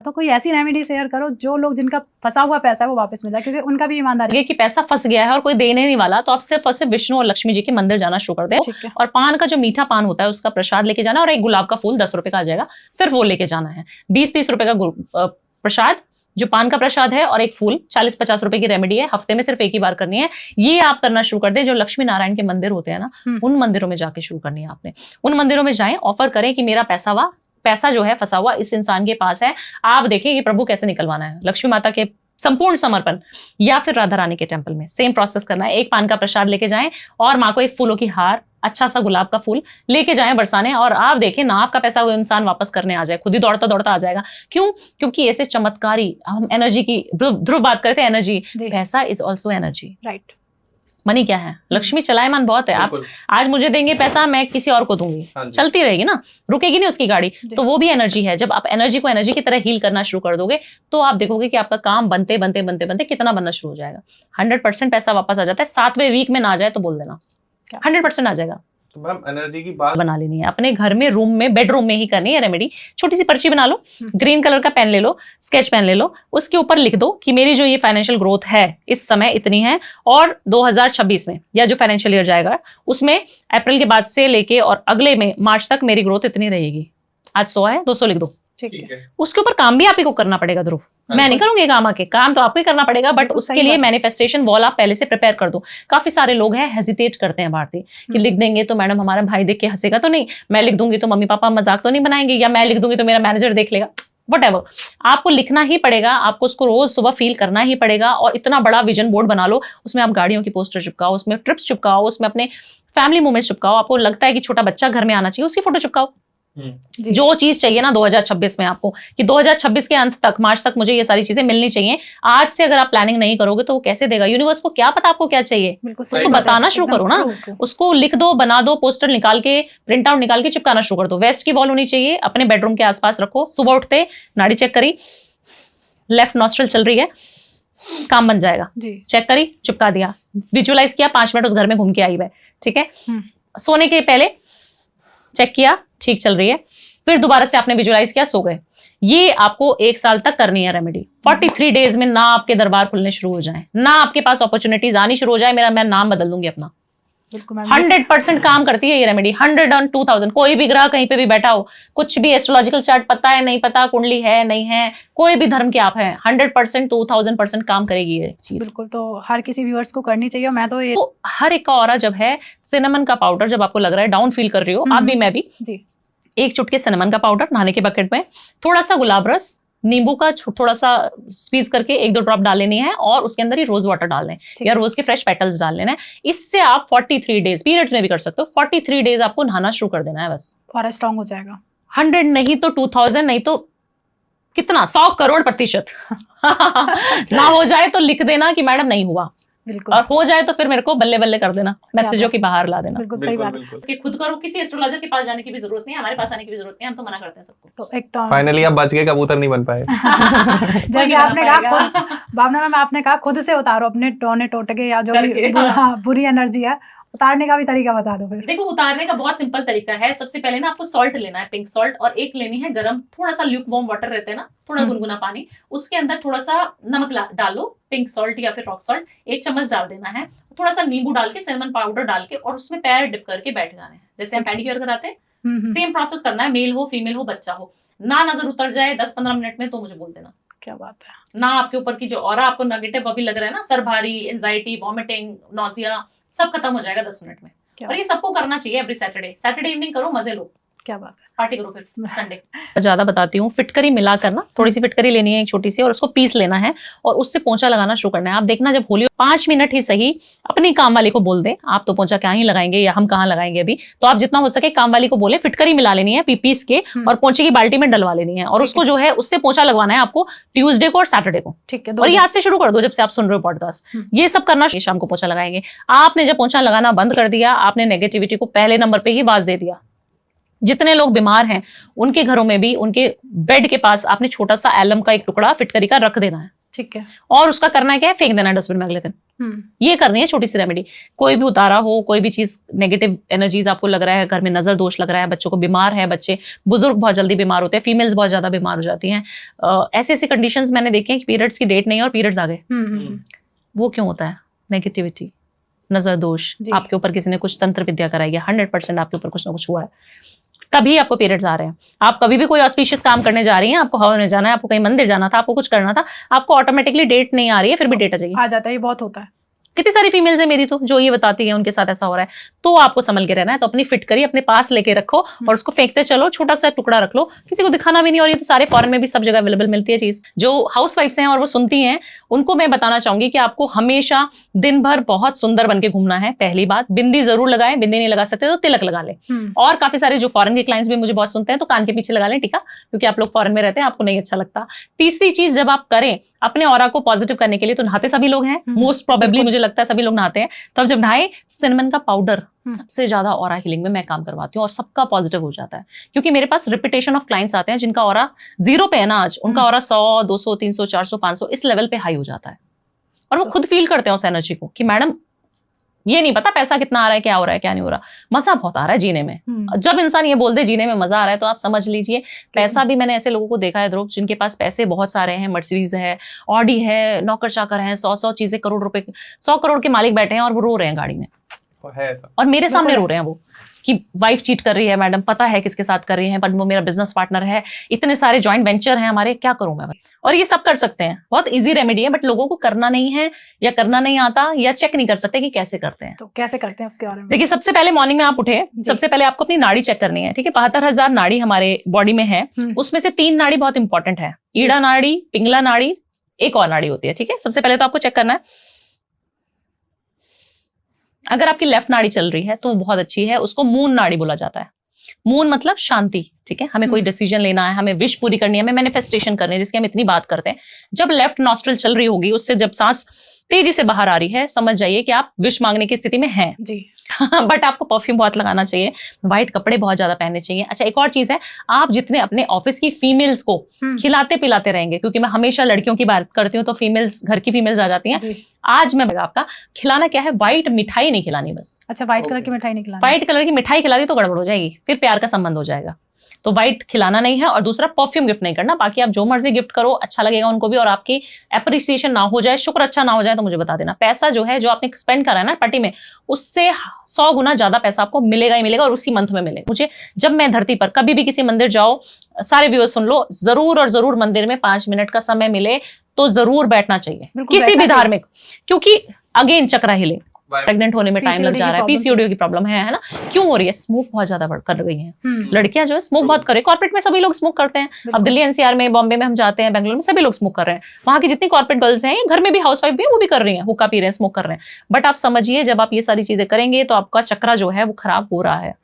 तो कोई ऐसी रेमेडी शेयर करो जो लोग जिनका फंसा हुआ पैसा है वो वापस मिल जाए, क्योंकि उनका भी ईमानदारी कि पैसा फंस गया है और कोई देने नहीं वाला, तो आप सिर्फ और सिर्फ विष्णु और लक्ष्मी जी के मंदिर जाना शुरू कर दे। और पान का जो मीठा पान होता है उसका प्रसाद लेके जाना, और एक गुलाब का फूल 10 रुपए का आ जाएगा, सिर्फ वो लेके जाना है। 20-30 रुपए का प्रसाद जो पान का प्रसाद है, और एक फूल 40-50 रुपए की रेमेडी है, हफ्ते में सिर्फ एक ही बार करनी है। ये आप करना शुरू कर दें। जो लक्ष्मी नारायण के मंदिर होते हैं ना, उन मंदिरों में जाके शुरू करनी है आपने। उन मंदिरों में जाएं, ऑफर करें कि मेरा पैसा जो है फंसा हुआ इस इंसान के पास है, आप देखिए ये प्रभु कैसे निकलवाना है। लक्ष्मी माता के संपूर्ण समर्पण, या फिर राधा रानी के टेम्पल में सेम प्रोसेस करना है। एक पान का प्रसाद लेके जाएं और माँ को एक फूलों की हार, अच्छा सा गुलाब का फूल लेके जाएं बरसाने, और आप देखें ना आपका पैसा वो इंसान वापस करने आ जाए, खुद ही दौड़ता दौड़ता आ जाएगा। क्यों? क्योंकि ऐसे चमत्कारी, हम एनर्जी की ध्रुव बात करते हैं, एनर्जी, पैसा is also energy, right. Money क्या है? लक्ष्मी चलायमान बहुत है। आप आज मुझे देंगे पैसा, मैं किसी और को दूंगी, चलती रहेगी ना, रुकेगी नहीं उसकी गाड़ी। तो वो भी एनर्जी है। जब आप एनर्जी को एनर्जी की तरह हील करना शुरू कर दोगे, तो आप देखोगे कि आपका काम बनते बनते बनते बनते कितना बनना शुरू हो जाएगा। 100% पैसा वापस आ जाता है। 7वें वीक में ना आ जाए तो बोल देना, 100% आ जाएगा। तो मैम एनर्जी की बात बना लेनी है अपने घर में, रूम में, बेडरूम में ही करनी है रेमेडी। छोटी सी पर्ची बना लो, ग्रीन कलर का पेन ले लो, स्केच पेन ले लो, उसके ऊपर लिख दो कि मेरी जो ये फाइनेंशियल ग्रोथ है इस समय इतनी है, और 2026 में या जो फाइनेंशियल ईयर जाएगा उसमें अप्रैल के बाद से लेके और अगले में मार्च तक मेरी ग्रोथ इतनी रहेगी। आज 100 है, 200 लिख दो। ठीक है। उसके ऊपर काम भी आप ही को करना पड़ेगा ध्रुव, मैं नहीं करूंगी काम आके, काम तो आपको ही करना पड़ेगा। बट उसके लिए मैनिफेस्टेशन वॉल आप पहले से प्रिपेयर कर दो। काफी सारे लोग हैं हेजिटेट करते हैं भारतीय कि लिख देंगे तो मैडम हमारा भाई देख के हंसेगा तो नहीं, मैं लिख दूंगी तो मम्मी पापा मजाक तो नहीं बनाएंगे, या मैं लिख दूंगी तो मेरा मैनेजर देख लेगा। व्हाटएवर, आपको लिखना ही पड़ेगा, आपको उसको रोज सुबह फील करना ही पड़ेगा। और इतना बड़ा विजन बोर्ड बना लो, उसमें आप गाड़ियों की पोस्टर चिपकाओ, उसमें ट्रिप्स चिपकाओ, उसमें अपने फैमिली मोमेंट्स चिपकाओ। आपको लगता है कि छोटा बच्चा घर में आना चाहिए, उसकी फोटो चिपकाओ। जो चीज चाहिए ना 2026 में आपको, कि 2026 के अंत तक, मार्च तक मुझे ये सारी चीजें मिलनी चाहिए। आज से अगर आप प्लानिंग नहीं करोगे तो वो कैसे देगा? यूनिवर्स को क्या पता आपको क्या चाहिए? उसको बताना शुरू करो ना, उसको लिख दो, बना दो, पोस्टर निकाल के, प्रिंट आउट निकाल के चिपकाना शुरू कर दो। वेस्ट की वॉल होनी चाहिए, अपने बेडरूम के आसपास रखो। सुबह उठते नाड़ी चेक करी, लेफ्ट नॉस्ट्रल चल रही है, काम बन जाएगा। चेक करी, चिपका दिया, विजुअलाइज किया, 5 मिनट उस घर में घूम के आई है, ठीक है। सोने के पहले चेक किया, ठीक चल रही है, फिर दोबारा से आपने विजुअलाइज किया, सो गए। ये आपको 1 साल तक करनी है रेमेडी। 43 डेज में ना आपके दरबार खुलने शुरू हो जाए, ना आपके पास अपॉर्चुनिटीज आनी शुरू हो जाए, मैं नाम बदल दूंगी अपना। 100% काम करती है ये रेमेडी, 100 और 2000। कोई भी ग्रह कहीं पे भी बैठा हो, कुछ भी एस्ट्रोलॉजिकल चार्ट पता है नहीं पता, कुंडली है नहीं है, कोई भी धर्म के आप हैं, 100% 2000% काम करेगी ये चीज। बिल्कुल, तो हर किसी व्यूअर्स को करनी चाहिए। मैं तो ये हर एक का ऑरा जब है, सिनेमन का पाउडर जब आपको लग रहा है डाउन फील कर रही हो, आप भी मैं भी जी, 1 चुटकी सिनेमन का पाउडर नहाने के बकेट में, थोड़ा सा गुलाब रस, नींबू का थोड़ा सा स्क्वीज करके 1-2 ड्रॉप डाल लेनी है, और उसके अंदर ही रोज वाटर डाल लें, या रोज के फ्रेश पेटल्स डाल लेना है। इससे आप 43 डेज, पीरियड्स में भी कर सकते हो, 43 डेज आपको नहाना शुरू कर देना है बस, और स्ट्रॉन्ग हो जाएगा। 100 नहीं तो 2000, नहीं तो कितना 100 करोड़ प्रतिशत ना हो जाए तो लिख देना कि मैडम नहीं हुआ, और हो जाए तो फिर मेरे को बल्ले बल्ले कर देना, मैसेजों की बाहर ला देना। बिल्कुल सही बात कि खुद करो, किसी एस्ट्रोलॉजर के पास जाने की भी जरूरत नहीं है, हमारे पास आने की भी जरूरत नहीं है, हम तो मना करते हैं सबको। तो एक फाइनली आप बच गए, कबूतर नहीं बन पाए। जैसे आपने कहा, भावना मैम आपने कहा खुद से उतारो अपने टोने टोटके या जो भी बुरी एनर्जी है, उतारने का भी तरीका बता दो फिर। देखो, उतारने का बहुत सिंपल तरीका है। सबसे पहले ना आपको सॉल्ट लेना है, पिंक सॉल्ट, और एक लेनी है गरम, थोड़ा सा ल्यूक वार्म वाटर रहता है ना, थोड़ा गुनगुना पानी, उसके अंदर थोड़ा सा नमक डालो, पिंक सॉल्ट या फिर रॉक सॉल्ट 1 चम्मच डाल देना है, थोड़ा सा नींबू डाल के, सिनेमन पाउडर डाल के, और उसमें पैर डिप करके बैठ जाने हैं, जैसे हम पेडिक्योर कराते हैं। सेम प्रोसेस करना है, मेल हो फीमेल हो बच्चा हो। ना नजर उतर जाए 10-15 मिनट में तो मुझे बोल देना। क्या बात है। ना आपके ऊपर की जो ऑरा आपको नेगेटिव अभी लग रहा है ना, सर भारी, एंजाइटी, वॉमिटिंग, नोजिया, सब खत्म हो जाएगा 10 मिनट में। और ये सबको करना चाहिए एवरी सैटरडे इवनिंग करो, मजे लो। क्या बात है, पार्टी करो फिर संडे। ज्यादा बताती हूँ, फिटकरी मिलाकर ना, थोड़ी सी फिटकरी लेनी है एक छोटी सी, और उसको पीस लेना है, और उससे पोंछा लगाना शुरू करना है। आप देखना जब होली 5 मिनट ही सही अपनी काम वाली को बोल दे, आप तो पोंछा क्या ही लगाएंगे, या हम कहाँ लगाएंगे अभी, तो आप जितना हो सके काम वाली को बोले, फिटकरी मिला लेनी है पीस के, और पोंछे की बाल्टी में डलवा लेनी है, और उसको जो है उससे पोंछा लगवाना है आपको ट्यूसडे को और सैटरडे को। ठीक है, और ये आज से शुरू कर दो जब से आप सुन रहे हो पॉडकास्ट। ये सब करना, शाम को पोंछा लगाएंगे। आपने जब पोंछा लगाना बंद कर दिया, आपने नेगेटिविटी को पहले नंबर पे ही बाज दे दिया। जितने लोग बीमार हैं उनके घरों में भी, उनके बेड के पास आपने छोटा सा एलम का एक टुकड़ा फिटकरी का रख देना है। ठीक है। और उसका करना क्या है, फेंक देना डस्टबिन में अगले दिन। ये करनी है छोटी सी रेमेडी। कोई भी उतारा हो, कोई भी चीज नेगेटिव एनर्जीज आपको लग रहा है, घर में नजर दोष लग रहा है, बच्चों को बीमार है, बच्चे बुजुर्ग बहुत जल्दी बीमार होते हैं, फीमेल्स बहुत ज्यादा बीमार हो जाती हैं, ऐसी ऐसी कंडीशंस मैंने देखे हैं कि पीरियड्स की डेट नहीं है और पीरियड्स आ गए। वो क्यों होता है? नेगेटिविटी, नजर दोष, आपके ऊपर किसी ने कुछ तंत्र विद्या कराई है, 100% आपके ऊपर कुछ ना कुछ हुआ है, तभी आपको पीरियड्स आ रहे हैं। आप कभी भी कोई ऑस्पिशियस काम करने जा रही हैं, आपको हवन में जाना है, आपको कहीं मंदिर जाना था, आपको कुछ करना था, आपको ऑटोमेटिकली डेट नहीं आ रही है, फिर भी डेट आ जाएगी, आ जाता है। ये बहुत होता है। कितनी सारी फीमेल्स है मेरी तो जो ये बताती है उनके साथ ऐसा हो रहा है। तो आपको संभल के रहना है, तो अपनी फिट करिए, अपने पास लेके रखो और उसको फेंकते चलो, छोटा सा टुकड़ा रख लो, किसी को दिखाना भी नहीं। और ये तो सारे फॉरेन में भी सब जगह अवेलेबल मिलती है चीज। जो हाउस वाइफ्स हैं और वो सुनती हैं, उनको मैं बताना चाहूंगी कि आपको हमेशा दिन भर बहुत सुंदर बन के घूमना है। पहली बात, बिंदी जरूर लगाएं, बिंदी नहीं लगा सकते तो तिलक लगा लें। और काफी सारे जो फॉरेन के क्लाइंट्स भी मुझे बहुत सुनते हैं तो कान के पीछे लगा लें टीका, क्योंकि आप लोग फॉरेन में रहते हैं, आपको नहीं अच्छा लगता। तीसरी चीज, जब आप करें अपने ऑरा को पॉजिटिव करने के लिए, तो नहाते सभी लोग हैं, मोस्ट प्रोबेबली मुझे लगता है सभी लोग नहाते हैं। तब जब नहाए, सिनेमन का पाउडर सबसे ज्यादा ऑरा हीलिंग में मैं काम करवाती हूँ और सबका पॉजिटिव हो जाता है। क्योंकि मेरे पास रिपीटेशन ऑफ क्लाइंट्स आते हैं जिनका ऑरा 0 पे है ना आज, उनका ऑरा 100, 200, 300, 400, 500 इस लेवल पे हाई हो जाता है। और वो खुद फील करते हैं उस एनर्जी को कि मैडम ये नहीं पता पैसा कितना आ रहा है, क्या हो रहा है, क्या नहीं हो रहा, मजा बहुत आ रहा है जीने में। जब इंसान ये बोल दे जीने में मजा आ रहा है, तो आप समझ लीजिए पैसा भी। मैंने ऐसे लोगों को देखा है ध्रुव, जिनके पास पैसे बहुत सारे हैं, मर्सिडीज है, ऑडी है, नौकर चाकर है, 100 चीजें, करोड़ रुपए, 100 करोड़ के मालिक बैठे हैं और वो रो रहे हैं गाड़ी में, और मेरे सामने रो रहे हैं वो कि वाइफ चीट कर रही है मैडम, पता है किसके साथ कर रही है, पर वो मेरा बिजनेस पार्टनर है, इतने सारे जॉइंट वेंचर हैं हमारे, क्या करूं मैं। और ये सब कर सकते हैं, बहुत इजी रेमेडी है, बट लोगों को करना नहीं है या करना नहीं आता या चेक नहीं कर सकते कि कैसे करते हैं। तो कैसे करते हैं उसके बारे में? देखिए, सबसे पहले मॉर्निंग में आप उठे, सबसे पहले आपको अपनी नाड़ी चेक करनी है। ठीक है, 72,000 नाड़ी हमारे बॉडी में है, उसमें से 3 नाड़ी बहुत इंपॉर्टेंट है, ईड़ा नाड़ी, पिंगला नाड़ी, एक और नाड़ी होती है। ठीक है, सबसे पहले तो आपको चेक करना है। अगर आपकी लेफ्ट नाड़ी चल रही है तो वो बहुत अच्छी है, उसको मून नाड़ी बोला जाता है। मून मतलब शांति। ठीक है, हमें कोई डिसीजन लेना है, हमें विश पूरी करनी है, हमें मैनिफेस्टेशन करनी है, जिसकी हम इतनी बात करते हैं। जब लेफ्ट नॉस्ट्रल चल रही होगी, उससे जब सांस तेजी से बाहर आ रही है, समझ जाइए कि आप विश मांगने की स्थिति में हैं जी। बट आपको परफ्यूम बहुत लगाना चाहिए, व्हाइट कपड़े बहुत ज्यादा पहनने चाहिए। अच्छा, एक और चीज है, आप जितने अपने ऑफिस की फीमेल्स को खिलाते पिलाते रहेंगे, क्योंकि मैं हमेशा लड़कियों की बात करती हूँ तो फीमेल्स, घर की फीमेल्स आ जाती हैं। आज मैं आपका खिलाना क्या है, व्हाइट मिठाई नहीं खिलानी बस। अच्छा, व्हाइट कलर की मिठाई नहीं खिलानी। व्हाइट कलर की मिठाई खिला दी तो गड़बड़ हो जाएगी, फिर प्यार का संबंध हो जाएगा। तो व्हाइट खिलाना नहीं है। और दूसरा, परफ्यूम गिफ्ट नहीं करना। बाकी आप जो मर्जी गिफ्ट करो, अच्छा लगेगा उनको भी, और आपकी एप्रिसिएशन ना हो जाए, शुक्र अच्छा ना हो जाए तो मुझे बता देना। पैसा जो है, जो आपने स्पेंड करा है ना पार्टी में, उससे 100 गुना ज्यादा पैसा आपको मिलेगा ही मिलेगा, और उसी मंथ में मिले। मुझे जब मैं धरती पर कभी भी किसी मंदिर जाओ, सारे व्यूअर्स सुन लो, जरूर और जरूर मंदिर में 5 मिनट का समय मिले तो जरूर बैठना चाहिए, किसी भी धार्मिक, क्योंकि अगेन चक्रा हिले, प्रेग्नेंट होने में टाइम लग जा रहा है, पीसीओडी की प्रॉब्लम है ना, क्यों हो रही है? स्मोक बहुत ज्यादा कर रही है लड़कियां, जो है स्मोक बहुत कर रही है। कॉर्पोरेट में सभी लोग स्मोक करते हैं। अब दिल्ली एनसीआर में, बॉम्बे में हम जाते हैं, बेंगलोर में सभी लोग स्मोक कर रहे हैं। वहां की जितनी कॉर्पोरेट गर्ल्स हैं, घर में भी हाउसवाइफ भी है, वो भी कर रही है, हुक्का पी रहे हैं, स्मोक कर रहे हैं। बट आप समझिए, जब आप ये सारी चीजें करेंगे तो आपका चक्रा जो है वो खराब हो रहा है।